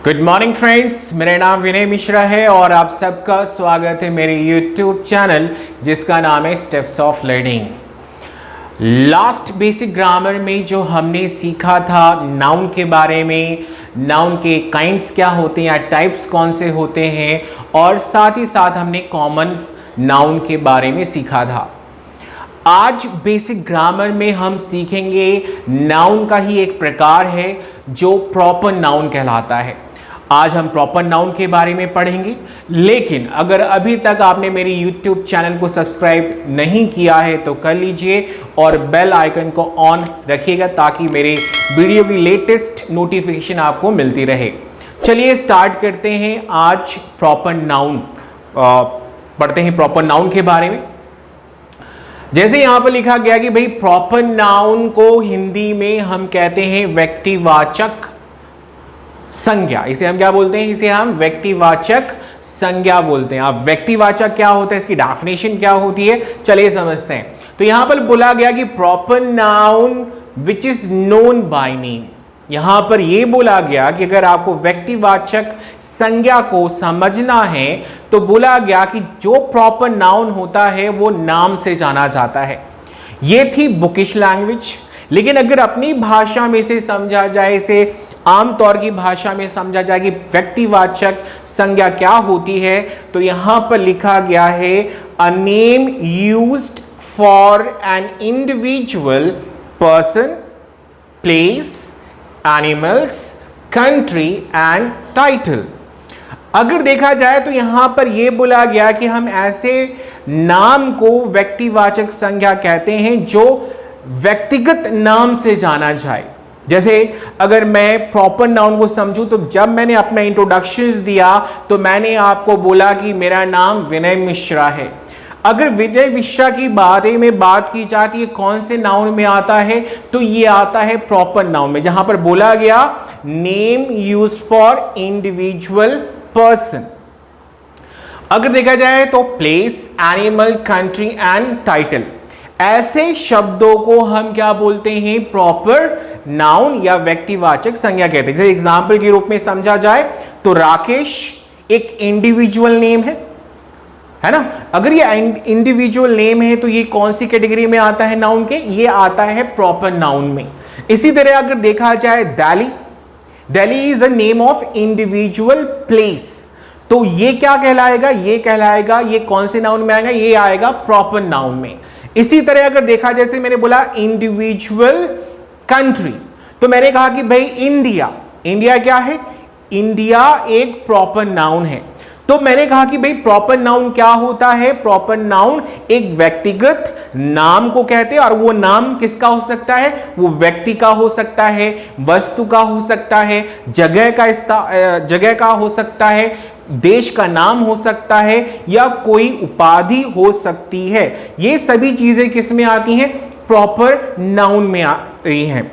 Good morning friends, मेरा नाम विनय मिश्रा है और आप सबका स्वागत है मेरे यूट्यूब चैनल जिसका नाम है steps of learning. Last basic grammar में जो हमने सीखा था नाउन के बारे में, नाउन के काइंड्स क्या होते हैं या टाइप्स कौन से होते हैं, और साथ ही साथ हमने कॉमन नाउन के बारे में सीखा था। आज बेसिक ग्रामर में हम सीखेंगे नाउन का ही एक प्रकार है जो प्रॉपर नाउन कहलाता है। आज हम प्रॉपर नाउन के बारे में पढ़ेंगे, लेकिन अगर अभी तक आपने मेरी YouTube चैनल को सब्सक्राइब नहीं किया है तो कर लीजिए और बेल आइकन को ऑन रखिएगा ताकि मेरे वीडियो की लेटेस्ट नोटिफिकेशन आपको मिलती रहे। चलिए स्टार्ट करते हैं आज प्रॉपर नाउन, पढ़ते हैं प्रॉपर नाउन के बारे में। जैसे यहां पर लिखा गया कि भाई प्रॉपर नाउन को हिंदी में हम कहते हैं व्यक्तिवाचक संज्ञा। इसे हम क्या बोलते हैं? इसे हम व्यक्तिवाचक संज्ञा बोलते हैं। अब व्यक्तिवाचक क्या होता है, इसकी डेफिनेशन क्या होती है, चलिए समझते हैं। तो यहां पर बोला गया कि proper noun which is known by name. यहां पर यह बोला गया कि अगर आपको व्यक्तिवाचक संज्ञा को समझना है तो बोला गया कि जो प्रॉपर नाउन होता है वो नाम से जाना जाता है। यह थी बुकिश लैंग्वेज, लेकिन अगर अपनी भाषा में से समझा जाए, इसे आमतौर की भाषा में समझा जाए कि व्यक्तिवाचक संज्ञा क्या होती है, तो यहां पर लिखा गया है a name used for an individual person, place, animals, country and title. अगर देखा जाए तो यहां पर यह बोला गया कि हम ऐसे नाम को व्यक्तिवाचक संज्ञा कहते हैं जो व्यक्तिगत नाम से जाना जाए। जैसे अगर मैं प्रॉपर नाउन को समझूं तो जब मैंने अपना इंट्रोडक्शंस दिया तो मैंने आपको बोला कि मेरा नाम विनय मिश्रा है। अगर विनय मिश्रा की बारे में बात की जाती है कौन से नाउन में आता है, तो ये आता है प्रॉपर नाउन में, जहां पर बोला गया name used for individual person. अगर देखा जाए तो place, animal, country and title, ऐसे शब्दों को हम क्या बोलते हैं? प्रॉपर नाउन या व्यक्तिवाचक संज्ञा कहते हैं। जैसे एग्जाम्पल के रूप में समझा जाए तो राकेश एक इंडिविजुअल नेम है ना। अगर ये इंडिविजुअल नेम है तो ये कौन सी कैटेगरी में आता है नाउन के? ये आता है प्रॉपर नाउन में। इसी तरह अगर देखा जाए Delhi is a name of individual place, तो ये क्या कहलाएगा? ये कहलाएगा, ये कौन से नाउन में आएगा? ये आएगा प्रॉपर नाउन में। इसी तरह अगर देखा, जैसे मैंने बोला इंडिविजुअल कंट्री, तो मैंने कहा कि भाई इंडिया क्या है? इंडिया एक प्रॉपर नाउन है। तो मैंने कहा कि भाई प्रॉपर नाउन क्या होता है? प्रॉपर नाउन एक व्यक्तिगत नाम को कहते हैं, और वो नाम किसका हो सकता है? वो व्यक्ति का हो सकता है, वस्तु का हो सकता है, जगह का हो सकता है, देश का नाम हो सकता है, या कोई उपाधि हो सकती है। ये सभी चीजें किस में आती हैं? प्रॉपर नाउन में आती हैं।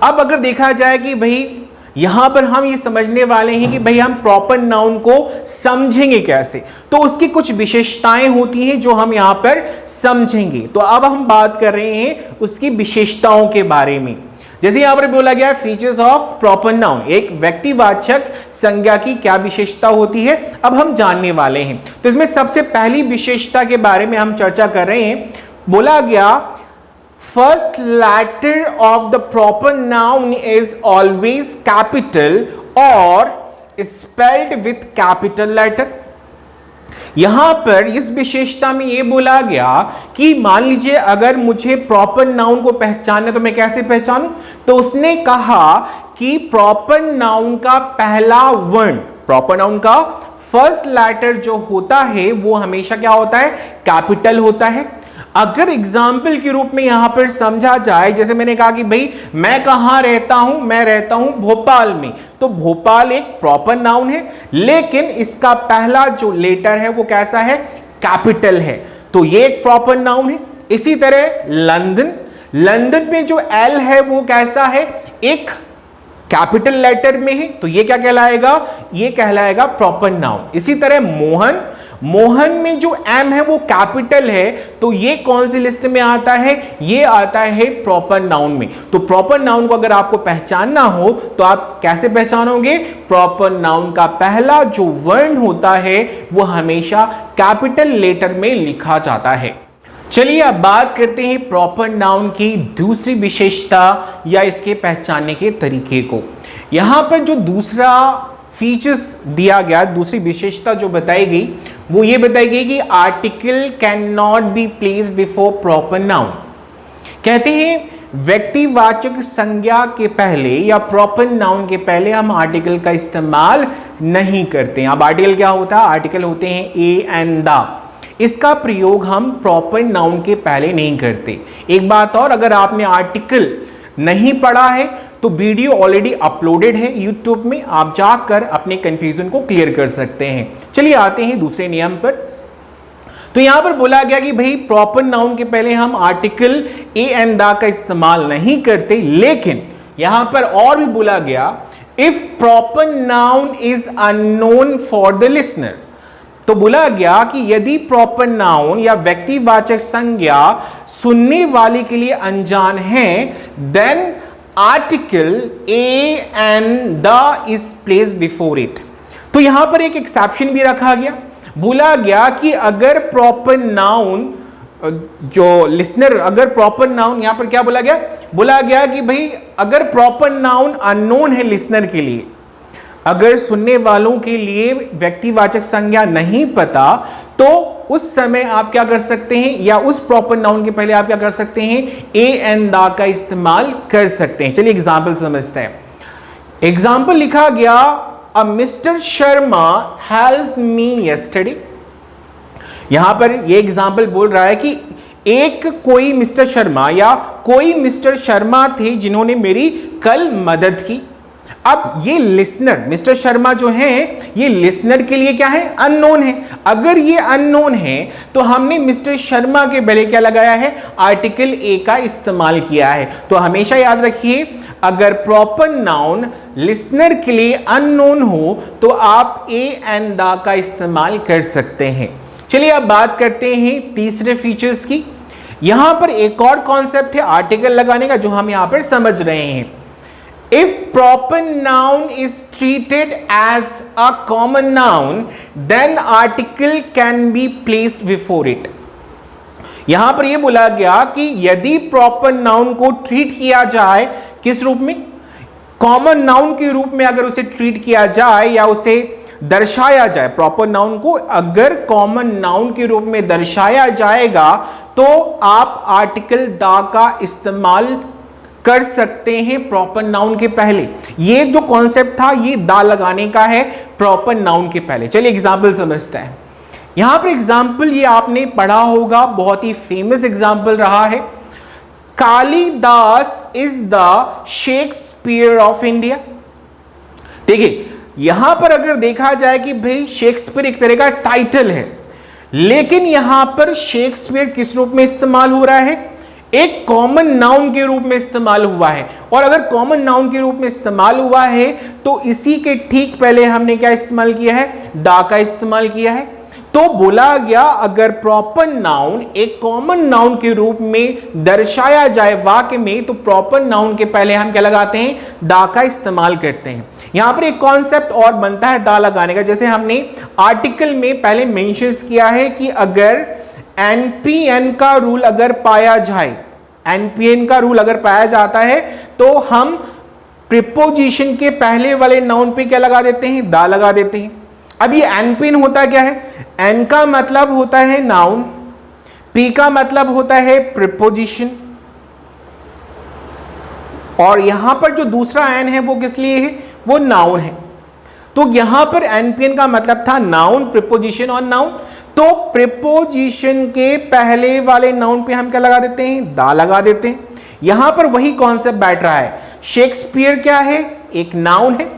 अब अगर देखा जाए कि भाई यहां पर हम ये समझने वाले हैं कि भाई हम प्रॉपर नाउन को समझेंगे कैसे, तो उसकी कुछ विशेषताएं होती हैं जो हम यहां पर समझेंगे। तो अब हम बात कर रहे हैं उसकी विशेषताओं के बारे में। जैसे यहां पर बोला गया फीचर्स ऑफ प्रॉपर नाउन, एक व्यक्तिवाचक संज्ञा की क्या विशेषता होती है, अब हम जानने वाले हैं। तो इसमें सबसे पहली विशेषता के बारे में हम चर्चा कर रहे हैं। बोला गया first letter of the proper noun is always capital और स्पेल्ड विथ कैपिटल लेटर। यहां पर इस विशेषता में यह बोला गया कि मान लीजिए अगर मुझे प्रॉपर नाउन को पहचानना, तो मैं कैसे पहचानूं? तो उसने कहा कि प्रॉपर नाउन का पहला वर्ण, प्रॉपर नाउन का फर्स्ट लेटर जो होता है वो हमेशा क्या होता है? कैपिटल होता है। अगर एग्जाम्पल के रूप में यहां पर समझा जाए, जैसे मैंने कहा कि भाई मैं कहां रहता हूं? मैं रहता हूं भोपाल में, तो भोपाल एक प्रॉपर नाउन है, लेकिन इसका पहला जो लेटर है वो कैसा है? कैपिटल है, तो ये एक प्रॉपर नाउन है। इसी तरह लंदन में जो एल है वो कैसा है? एक कैपिटल लेटर में है, तो ये क्या कहलाएगा? ये कहलाएगा प्रॉपर नाउन। इसी तरह मोहन में जो एम है वो कैपिटल है, तो ये कौन सी लिस्ट में आता है? ये आता है प्रॉपर नाउन में। तो प्रॉपर नाउन को अगर आपको पहचानना हो तो आप कैसे पहचानोगे? प्रॉपर नाउन का पहला जो वर्ण होता है वो हमेशा कैपिटल लेटर में लिखा जाता है। चलिए अब बात करते हैं प्रॉपर नाउन की दूसरी विशेषता या इसके पहचानने के तरीके को। यहां पर जो दूसरा फीचर्स दिया गया, दूसरी विशेषता जो बताई गई वो ये बताई गई कि article can not be placed before proper noun. कहते हैं व्यक्तिवाचक संज्ञा के पहले या प्रॉपर नाउन के पहले हम आर्टिकल का इस्तेमाल नहीं करते हैं। अब आर्टिकल क्या होता है? आर्टिकल होते हैं ए एंड द। इसका प्रयोग हम प्रॉपर नाउन के पहले नहीं करते। एक बात और, अगर आपने आर्टिकल नहीं पढ़ा है तो वीडियो ऑलरेडी अपलोडेड है यूट्यूब में, आप जाकर अपने कंफ्यूजन को क्लियर कर सकते हैं। चलिए आते हैं दूसरे नियम पर। तो यहां पर बोला गया कि भाई प्रॉपर नाउन के पहले हम आर्टिकल ए एंड द का इस्तेमाल नहीं करते, लेकिन यहां पर और भी बोला गया if proper noun is unknown for the listener. तो बोला गया कि यदि प्रॉपर नाउन या व्यक्तिवाचक संज्ञा सुनने वाले के लिए अनजान है, then article a and the is placed before it. तो यहां पर एक एक्सेप्शन भी रखा गया। बोला गया कि अगर प्रॉपर नाउन जो लिसनर, अगर प्रॉपर नाउन, यहां पर क्या बोला गया? बोला गया कि भाई अगर प्रॉपर नाउन अननोन है लिसनर के लिए, अगर सुनने वालों के लिए व्यक्तिवाचक संज्ञा नहीं पता, तो उस समय आप क्या कर सकते हैं, या उस प्रॉपर नाउन के पहले आप क्या कर सकते हैं? ए एंड द का इस्तेमाल कर सकते हैं। चलिए एग्जाम्पल समझते हैं। एग्जाम्पल लिखा गया, a mister Sharma help me yesterday. यहां पर ये एग्जाम्पल बोल रहा है कि एक कोई मिस्टर शर्मा या कोई मिस्टर शर्मा थे जिन्होंने मेरी कल मदद की। अब ये लिसनर मिस्टर शर्मा जो हैं, ये लिसनर के लिए क्या है? अननोन है। अगर ये अननोन है तो हमने मिस्टर शर्मा के पहले क्या लगाया है? आर्टिकल ए का इस्तेमाल किया है। तो हमेशा याद रखिए, अगर प्रॉपर नाउन लिसनर के लिए अननोन हो तो आप ए एंड द का इस्तेमाल कर सकते हैं। चलिए अब बात करते हैं तीसरे फीचर्स की। यहां पर एक और कॉन्सेप्ट है आर्टिकल लगाने का, जो हम यहां पर समझ रहे हैं। If proper noun is treated as a common noun, then article can be placed before it. यहां पर यह बोला गया कि यदि प्रॉपर नाउन को ट्रीट किया जाए, किस रूप में? कॉमन नाउन के रूप में अगर उसे ट्रीट किया जाए या उसे दर्शाया जाए, प्रॉपर नाउन को अगर कॉमन नाउन के रूप में दर्शाया जाएगा तो आप आर्टिकल द का इस्तेमाल कर सकते हैं प्रॉपर नाउन के पहले। ये जो कॉन्सेप्ट था ये दा लगाने का है प्रॉपर नाउन के पहले। चलिए एग्जाम्पल समझते हैं। यहां पर एग्जाम्पल ये आपने पढ़ा होगा, बहुत ही फेमस एग्जाम्पल रहा है। Kalidas is the Shakespeare of India. देखिए यहां पर अगर देखा जाए कि भाई शेक्सपियर एक तरह का टाइटल है, लेकिन यहां पर शेक्सपियर किस रूप में इस्तेमाल हो रहा है? एक कॉमन नाउन के रूप में इस्तेमाल हुआ है। और अगर कॉमन नाउन के रूप में इस्तेमाल हुआ है तो इसी के ठीक पहले हमने क्या इस्तेमाल किया है? दा का इस्तेमाल किया है। तो बोला गया अगर प्रॉपर नाउन एक कॉमन नाउन के रूप में दर्शाया जाए वाक्य में, तो प्रॉपर नाउन के पहले हम क्या लगाते हैं? दा का इस्तेमाल करते हैं। यहां पर एक कॉन्सेप्ट और बनता है दा लगाने का, जैसे हमने आर्टिकल में पहले मेंशन किया है कि अगर एनपीएन का रूल अगर पाया जाए, एनपीएन का रूल अगर पाया जाता है तो हम प्रीपोजिशन के पहले वाले नाउन पे क्या लगा देते हैं? दा लगा देते हैं। अब ये एनपीएन होता क्या है? एन का मतलब होता है नाउन, पी का मतलब होता है प्रीपोजिशन, और यहां पर जो दूसरा एन है वो किस लिए है? वो नाउन है। तो यहां पर एनपीएन का मतलब था नाउन, प्रीपोजिशन और नाउन। तो प्रीपोजिशन के पहले वाले नाउन पे हम क्या लगा देते हैं? दा लगा देते हैं। यहां पर वही कॉन्सेप्ट बैठ रहा है। शेक्सपियर क्या है? एक नाउन है।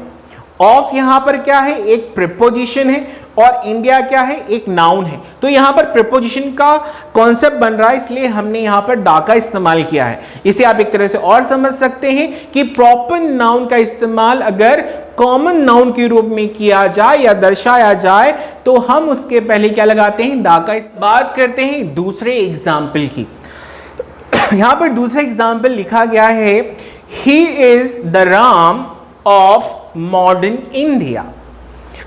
ऑफ यहां पर क्या है? एक प्रीपोजिशन है। और इंडिया क्या है? एक नाउन है। तो यहां पर प्रीपोजिशन का कॉन्सेप्ट बन रहा है, इसलिए हमने यहां पर दा का इस्तेमाल किया है। इसे आप एक तरह से और समझ सकते हैं कि प्रॉपर नाउन का इस्तेमाल अगर कॉमन नाउन के रूप में किया जाए या दर्शाया जाए तो हम उसके पहले क्या लगाते हैं, दा का। बात करते हैं दूसरे एग्जाम्पल की। यहां पर दूसरा एग्जाम्पल लिखा गया है, he is the Ram of modern India.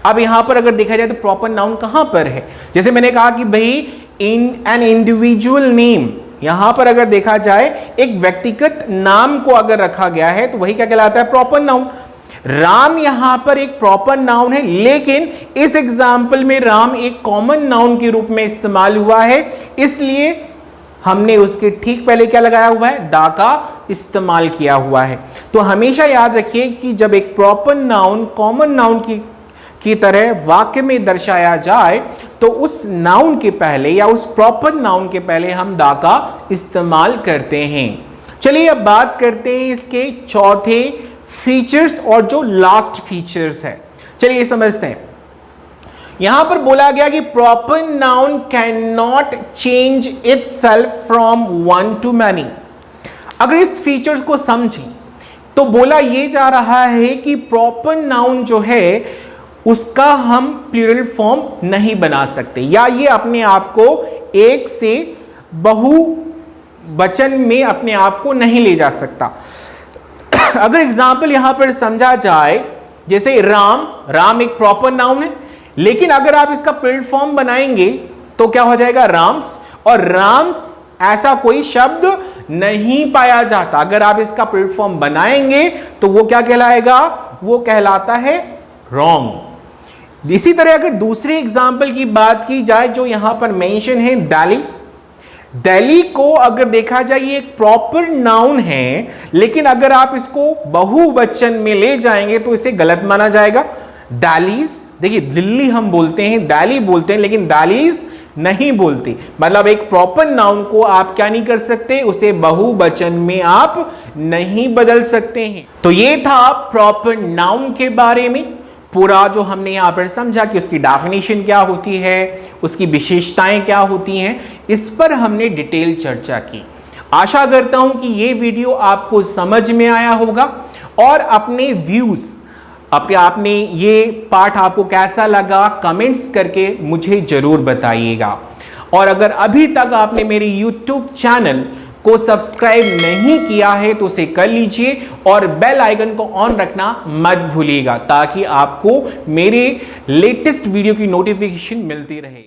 अब यहां पर अगर देखा जाए तो प्रॉपर नाउन कहां पर है, जैसे मैंने कहा कि भाई इन एन इंडिविजुअल नेम, यहां पर अगर देखा जाए एक व्यक्तिगत नाम को अगर रखा गया है तो वही क्या कहलाता है, प्रॉपर नाउन। राम यहां पर एक प्रॉपर नाउन है, लेकिन इस एग्जाम्पल में राम एक कॉमन नाउन के रूप में इस्तेमाल हुआ है, इसलिए हमने उसके ठीक पहले क्या लगाया हुआ है, दा का इस्तेमाल किया हुआ है। तो हमेशा याद रखिए कि जब एक प्रॉपर नाउन कॉमन नाउन की तरह वाक्य में दर्शाया जाए तो उस नाउन के पहले या उस प्रॉपर नाउन के पहले हम दा का इस्तेमाल करते हैं। चलिए अब बात करते हैं इसके चौथे फीचर्स और जो लास्ट फीचर्स है, चलिए समझते हैं। यहां पर बोला गया कि proper noun can not change itself from one two many. अगर इस फीचर्स को समझें तो बोला यह जा रहा है कि प्रॉपर नाउन जो है उसका हम प्लूरल फॉर्म नहीं बना सकते, या ये अपने आप को एक से बहुवचन में अपने आप को नहीं ले जा सकता। अगर एग्जाम्पल यहां पर समझा जाए, जैसे राम, राम एक प्रॉपर नाउन है, लेकिन अगर आप इसका प्लूरल फॉर्म बनाएंगे तो क्या हो जाएगा, राम्स, और राम्स ऐसा कोई शब्द नहीं पाया जाता। अगर आप इसका प्लूरल फॉर्म बनाएंगे तो वो क्या कहलाएगा, वो कहलाता है रॉन्ग। इसी तरह अगर दूसरे एग्जाम्पल की बात की जाए जो यहां पर मेंशन है, दिल्ली, दिल्ली को अगर देखा जाए ये एक प्रॉपर नाउन है, लेकिन अगर आप इसको बहुवचन में ले जाएंगे तो इसे गलत माना जाएगा। दिल्लीज, देखिए दिल्ली हम बोलते हैं, दिल्ली बोलते हैं, लेकिन दिल्लीज नहीं बोलते। मतलब एक प्रॉपर नाउन को आप क्या नहीं कर सकते, उसे बहुवचन में आप नहीं बदल सकते हैं। तो ये था प्रॉपर नाउन के बारे में पूरा जो हमने यहां पर समझा कि उसकी डेफिनेशन क्या होती है, उसकी विशेषताएं क्या होती हैं, इस पर हमने डिटेल चर्चा की। आशा करता हूं कि ये वीडियो आपको समझ में आया होगा और अपने व्यूज, आपने ये पाठ आपको कैसा लगा कमेंट्स करके मुझे जरूर बताइएगा। और अगर अभी तक आपने मेरे YouTube चैनल को सब्सक्राइब नहीं किया है तो उसे कर लीजिए और बेल आइकन को ऑन रखना मत भूलिएगा, ताकि आपको मेरे लेटेस्ट वीडियो की नोटिफिकेशन मिलती रहे।